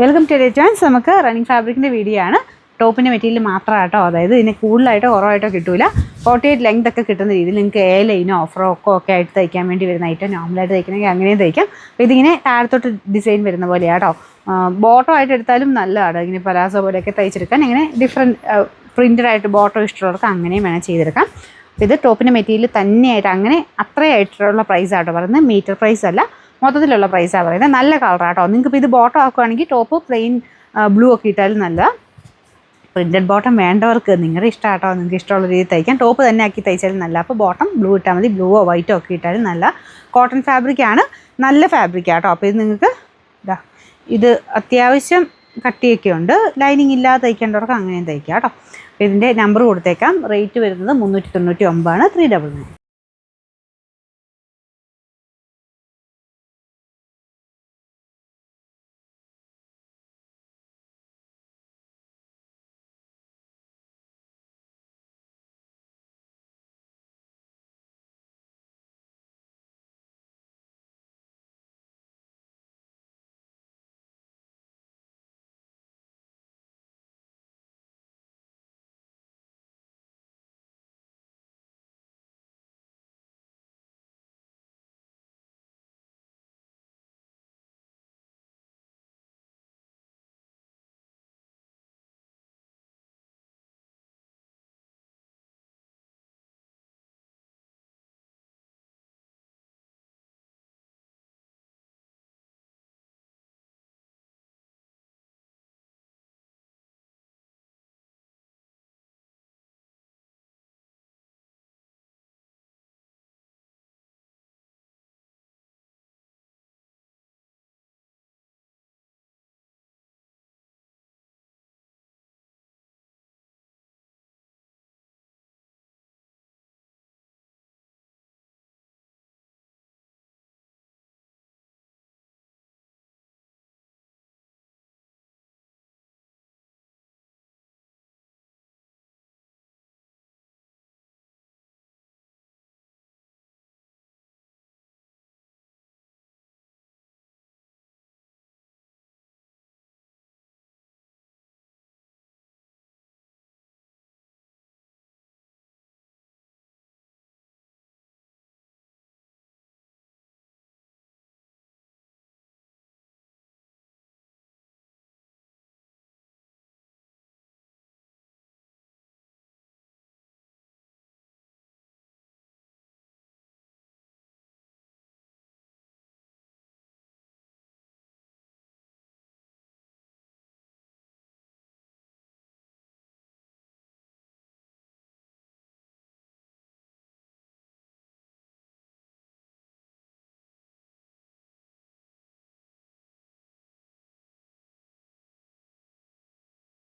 Welcome to chance. നമുക്ക് running ഫാബ്രിക്കിൻ്റെ video ആണ്. ടോപ്പിൻ്റെ മെറ്റീരിയൽ മാത്രമായിട്ടോ, അതായത് ഇതിന് കൂടുതലായിട്ടോ കുറവായിട്ടോ കിട്ടില്ല. 48 ലെങ്ത് ഒക്കെ കിട്ടുന്ന രീതിയിൽ നിങ്ങൾക്ക് ലൈനോ ഫ്രോക്കോ ഒക്കെ ആയിട്ട് തയ്ക്കാൻ വേണ്ടി വരുന്ന ഐറ്റം നോർമലായിട്ട് തയ്ക്കണമെങ്കിൽ അങ്ങനെയും തയ്ക്കാം. അപ്പോൾ ഇതിങ്ങനെ താഴത്തോട്ട് ഡിസൈൻ വരുന്ന പോലെയാട്ടോ. ബോട്ടോ ആയിട്ട് എടുത്താലും നല്ലതാണ്. ഇങ്ങനെ പലാസോ പോലെയൊക്കെ തയ്ച്ചെടുക്കാൻ. ഇങ്ങനെ ഡിഫറെൻറ്റ് പ്രിൻറ്റഡ് ആയിട്ട് ബോട്ടോ ഇഷ്ടമുള്ളവർക്ക് അങ്ങനെയും വേണം ചെയ്തെടുക്കാം. ഇത് ടോപ്പിൻ്റെ മെറ്റീരിയൽ തന്നെയായിട്ട് അങ്ങനെ അത്രയായിട്ടുള്ള പ്രൈസ് ആട്ടോ പറയുന്നത്. മീറ്റർ പ്രൈസ് അല്ല, മൊത്തത്തിലുള്ള പ്രൈസാണ് പറയുന്നത്. നല്ല കളറാട്ടോ. നിങ്ങൾക്കിപ്പോൾ ഇത് ബോട്ടം ആക്കുകയാണെങ്കിൽ ടോപ്പ് പ്ലെയിൻ ബ്ലൂ ഒക്കെ ഇട്ടാലും നല്ല. പ്രിൻറ്റഡ് ബോട്ടം വേണ്ടവർക്ക് നിങ്ങളുടെ ഇഷ്ടമാട്ടോ, നിങ്ങൾക്ക് ഇഷ്ടമുള്ള രീതിയിൽ തയ്ക്കാം. ടോപ്പ് തന്നെ ആക്കി തയ്ച്ചാലും നല്ല. അപ്പോൾ ബോട്ടം ബ്ലൂ ഇട്ടാൽ മതി. ബ്ലൂവോ വൈറ്റോ ഒക്കെ ഇട്ടാലും നല്ല. കോട്ടൺ ഫാബ്രിക്കാണ്, നല്ല ഫാബ്രിക്കാട്ടോ. അപ്പോൾ ഇത് നിങ്ങൾക്ക് ഇത് അത്യാവശ്യം കട്ടിയൊക്കെ ഉണ്ട്. ലൈനിങ് ഇല്ലാതെ തയ്ക്കേണ്ടവർക്ക് അങ്ങനെയും തയ്ക്കാം കേട്ടോ. അപ്പോൾ ഇതിൻ്റെ നമ്പർ കൊടുത്തേക്കാം. റേറ്റ് വരുന്നത് 399 ആണ്. 399.